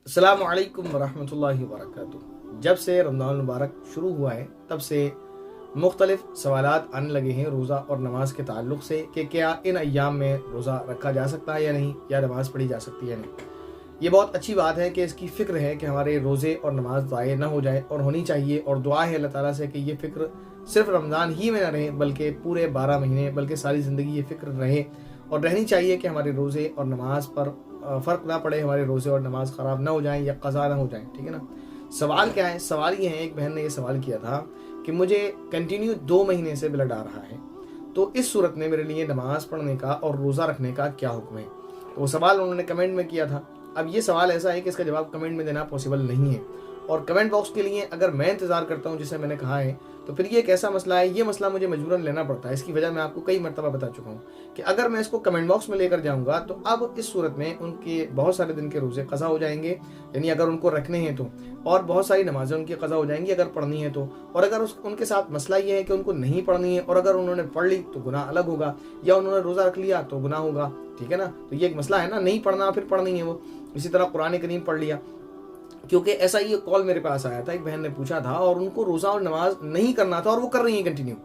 अस्सलाम वालेकुम वरहमतुल्लाहि वबरकातुहू। जब से रमज़ान मुबारक शुरू हुआ है तब से मुख्तलिफ सवालात आने लगे हैं रोज़ा और नमाज के ताल्लुक़ से कि क्या इन अय्याम में रोज़ा रखा जा सकता है या नहीं, या नमाज़ पढ़ी जा सकती है या नहीं। ये बहुत अच्छी बात है कि इसकी फ़िक्र है कि हमारे रोज़े और नमाज ज़ाय ना हो जाए, और होनी चाहिए, और दुआ है अल्लाह ताला से कि ये फ़िक्र सिर्फ रमज़ान ही में ना रहे बल्कि पूरे 12 महीने, बल्कि सारी ज़िंदगी ये फ़िक्र रहे और रहनी चाहिए कि हमारे रोज़े और नमाज पर फ़र्क ना पड़े, हमारे रोज़े और नमाज ख़राब ना हो जाएं या क़ज़ा ना हो जाएं। ठीक है ना। सवाल क्या है? सवाल ये है, एक बहन ने ये सवाल किया था कि मुझे कंटिन्यू 2 महीने से ब्लड आ रहा है, तो इस सूरत में मेरे लिए नमाज पढ़ने का और रोज़ा रखने का क्या हुक्म है। तो वो सवाल उन्होंने कमेंट में किया था। अब ये सवाल ऐसा है कि इसका जवाब कमेंट में देना पॉसिबल नहीं है, और कमेंट बॉक्स के लिए अगर मैं इंतज़ार करता हूँ जिसे मैंने कहा है, तो फिर ये एक ऐसा मसला है, ये मसला मुझे मजबूरन लेना पड़ता है। इसकी वजह मैं आपको कई मरतबा बता चुका हूँ कि अगर मैं इसको कमेंट बॉक्स में लेकर जाऊँगा तो अब इस सूरत में उनके बहुत सारे दिन के रोज़े क़ज़ा हो जाएंगे, यानी अगर उनको रखने हैं तो, और बहुत सारी नमाज़ें उनकी क़ज़ा हो जाएंगी अगर पढ़नी है तो। और अगर उनके साथ मसला ये है कि उनको नहीं पढ़नी है, और अगर उन्होंने पढ़ ली तो गुनाह अलग होगा, या उन्होंने रोज़ा रख लिया तो गुनाह होगा। ठीक है ना। तो ये एक मसला है ना, नहीं पढ़ना फिर पढ़नी है वो। इसी तरह कुरान करीम पढ़ लिया, क्योंकि ऐसा ही कॉल मेरे पास आया था, एक बहन ने पूछा था और उनको रोज़ा और नमाज नहीं करना था और वो कर रही है कंटिन्यू,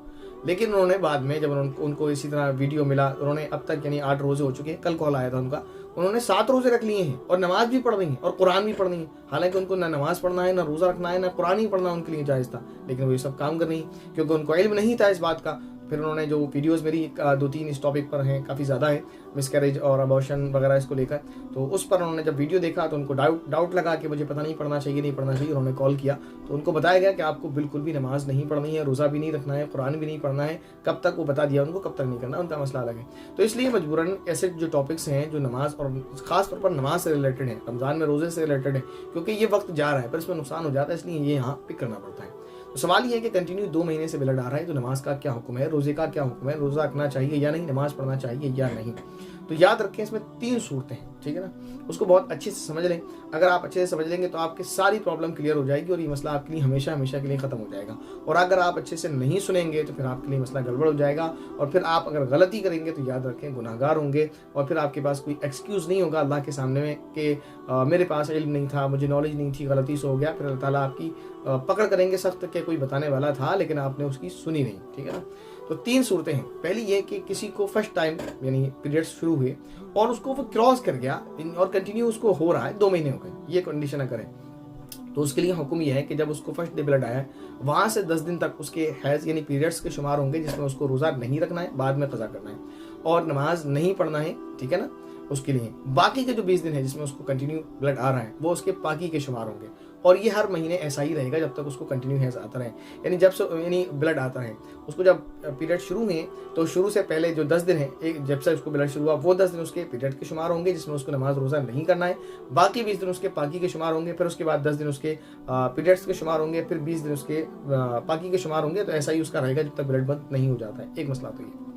लेकिन उन्होंने बाद में जब उनको इसी तरह वीडियो मिला, उन्होंने अब तक यानी 8 रोज़े हो चुके हैं, कल कॉल आया था उनका, उन्होंने 7 रोज़े रख लिए हैं और नमाज भी पढ़ रही हैं और कुरान भी पढ़नी है। हालांकि उनको ना नमाज पढ़ना है, ना रोज़ा रखना है, ना कुरान ही पढ़ना उनके लिए जायज़ था, लेकिन वो ये सब काम कर रही हैं क्योंकि उनको इल्म नहीं था इस बात का। फिर उन्होंने जो वीडियोस मेरी 2-3 इस टॉपिक पर हैं, काफ़ी ज़्यादा है, मिसकैरेज और अबॉर्शन वगैरह इसको लेकर, तो उस पर उन्होंने जब वीडियो देखा तो उनको डाउट लगा कि मुझे पता नहीं पढ़ना चाहिए नहीं पढ़ना चाहिए। उन्होंने कॉल किया तो उनको बताया गया कि आपको बिल्कुल भी नमाज नहीं पढ़नी है, रोज़ा भी नहीं रखना है, कुरान भी नहीं पढ़ना है। कब तक वो बता दिया उनको, कब तक नहीं करना उनका मसला अलग है। तो इसलिए मजबूरन ऐसे जो टॉपिक्स हैं जो नमाज और ख़ास तौर पर नमाज से रिलेटेड है, रमज़ान में रोज़े से रिलेटेड है, क्योंकि ये वक्त जा रहा है पर इसमें नुकसान हो जाता है, इसलिए ये यहाँ पिक करना पड़ता है। तो सवाल ये है कि कंटिन्यू 2 महीने से ब्लड आ रहा है तो नमाज का क्या हुक्म है, रोज़े का क्या हुक्म है, रोज़ा रखना चाहिए या नहीं, नमाज पढ़ना चाहिए या नहीं। तो याद रखें इसमें 3 सूरतें हैं। ठीक है ना। उसको बहुत अच्छे से समझ लें। अगर आप अच्छे से समझ लेंगे तो आपकी सारी प्रॉब्लम क्लियर हो जाएगी और ये मसला आपके लिए हमेशा हमेशा के लिए ख़त्म हो जाएगा। और अगर आप अच्छे से नहीं सुनेंगे तो फिर आपके लिए मसला गड़बड़ हो जाएगा, और फिर आप अगर गलती करेंगे तो याद रखें गुनाहगार होंगे, और फिर आपके पास कोई एक्सक्यूज़ नहीं होगा अल्लाह के सामने में कि मेरे पास इल्म नहीं था, मुझे नॉलेज नहीं थी, गलती से हो गया। फिर अल्लाह ताला आपकी पकड़ करेंगे सख्त कि कोई बताने वाला था लेकिन आपने उसकी सुनी नहीं। ठीक है ना। तो 3 सूरतें हैं। पहली ये कि किसी को फर्स्ट टाइम यानी पीरियड्स शुरू हुए और उसको वो क्रॉस कर गया और कंटिन्यू उसको हो रहा है, 2 महीने हो गए, ये कंडीशन अगर है तो उसके लिए हुक्म यह है कि जब उसको फर्स्ट डे ब्लड आया है वहाँ से 10 दिन तक उसके हैज़ यानी पीरियड्स के शुमार होंगे, जिसमें उसको रोज़ा नहीं रखना है, बाद में क़ज़ा करना है, और नमाज नहीं पढ़ना है। ठीक है ना। उसके लिए बाकी के जो 20 दिन है जिसमें उसको कंटिन्यू ब्लड आ रहा है वो उसके पाकी के शुमार होंगे, और ये हर महीने ऐसा ही रहेगा जब तक उसको कंटिन्यू हैज़ आता रहे, यानी जब से यानी ब्लड आता है उसको। जब पीरियड शुरू हुए तो शुरू से पहले जो 10 दिन है, एक जब से उसको ब्लड शुरू हुआ वो 10 दिन उसके पीरियड के शुमार होंगे जिसमें उसको नमाज रोज़ा नहीं करना है, बाकी 20 दिन उसके पाकी के शुमार होंगे, फिर उसके बाद 10 दिन उसके पीरियड्स के शुमार होंगे, फिर 20 दिन उसके पाकी के शुमार होंगे। तो ऐसा ही उसका रहेगा जब तक ब्लड बंद नहीं हो जाता है। एक मसला तो ये।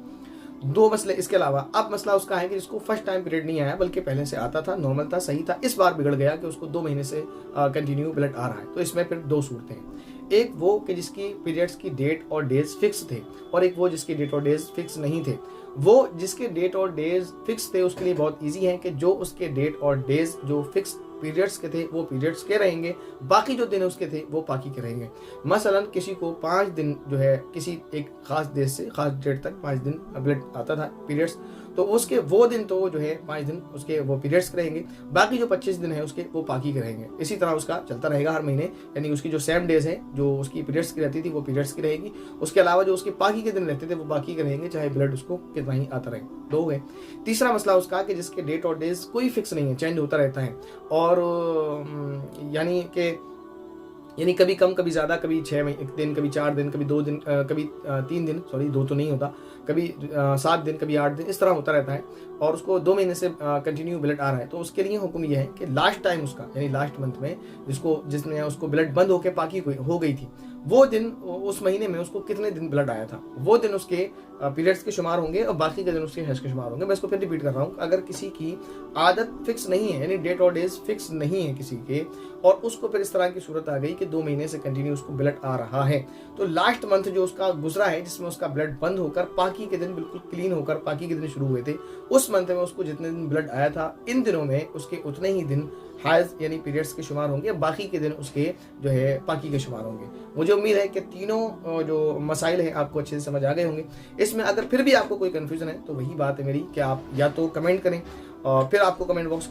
2 मसले इसके अलावा, अब मसला उसका है कि जिसको फर्स्ट टाइम पीरियड नहीं आया बल्कि पहले से आता था, नॉर्मल था, सही था, इस बार बिगड़ गया कि उसको 2 महीने से कंटिन्यू ब्लड आ रहा है। तो इसमें फिर 2 सूरतें हैं। एक वो कि जिसकी पीरियड्स की डेट और डेज फिक्स थे, और एक वो जिसके डेट और डेज फिक्स नहीं थे। वो जिसके डेट और डेज फिक्स थे उसके लिए बहुत ईजी है कि जो उसके डेट और डेज जो फिक्स पीरियड्स के थे वो पीरियड्स के रहेंगे, बाकी जो दिन उसके थे वो पाकी के रहेंगे। मसलन किसी को 5 दिन जो है किसी एक खास देश से खास डेट तक 5 दिन ब्लड आता था पीरियड्स, तो उसके वो दिन तो जो है 5 दिन उसके वो पीरियड्स के रहेंगे, बाकी जो 25 दिन है उसके वो पाकी के रहेंगे। इसी तरह उसका चलता रहेगा हर महीने, यानी उसकी जो सेम डेज है जो उसकी पीरियड्स की रहती थी वो पीरियड्स की रहेगी, उसके अलावा जो उसके पाकी के दिन रहते थे वो बाकी के रहेंगे, चाहे ब्लड उसको कितना ही आता रहे। 2 है। तीसरा मसला उसका कि जिसके डेट और डेज कोई फिक्स नहीं है, चेंज होता रहता है, और यानी कभी कम कभी ज़्यादा, कभी 6 दिन, कभी 4 दिन, कभी 2 दिन, कभी 3 दिन, सॉरी 2 तो नहीं होता, कभी 7 दिन, कभी 8 दिन, इस तरह होता रहता है, और उसको 2 महीने से कंटिन्यू ब्लड आ रहा है। तो उसके लिए हुक्म यह है कि लास्ट टाइम उसका यानी लास्ट मंथ में जिसमें उसको ब्लड बंद होकर पाकी हो गई थी, वो दिन उस महीने में उसको कितने दिन ब्लड आया था वो दिन उसके पीरियड्स के शुमार होंगे, और बाकी के दिन उसके हैज के शुमार होंगे। मैं इसको फिर रिपीट कर रहा हूँ। अगर किसी की आदत फिक्स नहीं है, यानी डेट और डेज फिक्स नहीं है किसी के, और उसको फिर इस तरह की सूरत आ गई कि 2 महीने से कंटिन्यू उसको ब्लड आ रहा है, तो लास्ट मंथ जो उसका गुजरा है जिसमें उसका ब्लड बंद होकर पाकी के दिन बिल्कुल क्लीन होकर पाकी के दिन शुरू हुए थे, उस मंथ में उसको जितने दिन ब्लड आया था इन दिनों में उसके उतने ही दिन हाइज यानी पीरियड्स के शुमार होंगे, बाकी के दिन उसके जो है पाकी के शुमार होंगे। मुझे उम्मीद है कि तीनों जो मसाइल हैं आपको अच्छे से समझ आ गए होंगे। इसमें अगर फिर भी आपको कोई कन्फ्यूज़न है तो वही बात है मेरी कि आप या तो कमेंट करें और फिर आपको कमेंट बॉक्स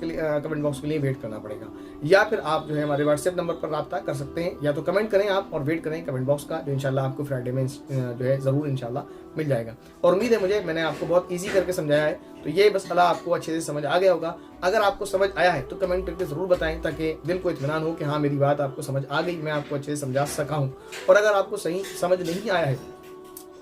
के लिए वेट करना पड़ेगा, या फिर आप जो है हमारे व्हाट्सएप नंबर पर रब्ता कर सकते हैं। या तो कमेंट करें आप और वेट करें कमेंट बॉक्स का, जो इंशाल्लाह आपको फ्राइडे में जो है ज़रूर इंशाल्लाह मिल जाएगा। और उम्मीद है मैंने आपको बहुत ईजी करके समझाया है, तो ये मसला आपको अच्छे से समझ आ गया होगा। अगर आपको समझ आया है तो कमेंट करके ज़रूर बताएं, ताकि दिल को इत्मीनान हो कि हाँ मेरी बात आपको समझ आ गई, मैं आपको अच्छे से समझा सका हूँ। और अगर आपको सही समझ नहीं आया है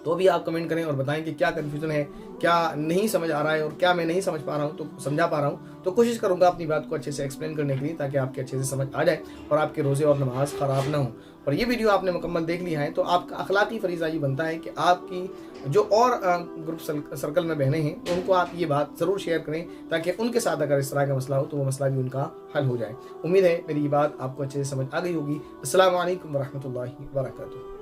तो भी आप कमेंट करें और बताएं कि क्या कन्फ्यूज़न है, क्या नहीं समझ आ रहा है और क्या मैं नहीं समझ पा रहा हूँ, तो समझा पा रहा हूँ। तो कोशिश करूँगा अपनी बात को अच्छे से एक्सप्लेन करने के लिए, ताकि आपके अच्छे से समझ आ जाए और आपके रोज़े और नमाज ख़राब ना हो। और ये वीडियो आपने मुकम्मल देख लिया है तो आपका अखलाकी फ़रीज़ा ये बनता है कि आपकी जो और ग्रुप सर्कल में बहनें हैं तो उनको आप ये बात ज़रूर शेयर करें, ताकि उनके साथ अगर इस तरह का मसला हो तो वो मसला भी उनका हल हो जाए। उम्मीद है मेरी ये बात आपको अच्छे से समझ आ गई होगी। अस्सलामु अलैकुम वरहमतुल्लाहि वबरकातुहू।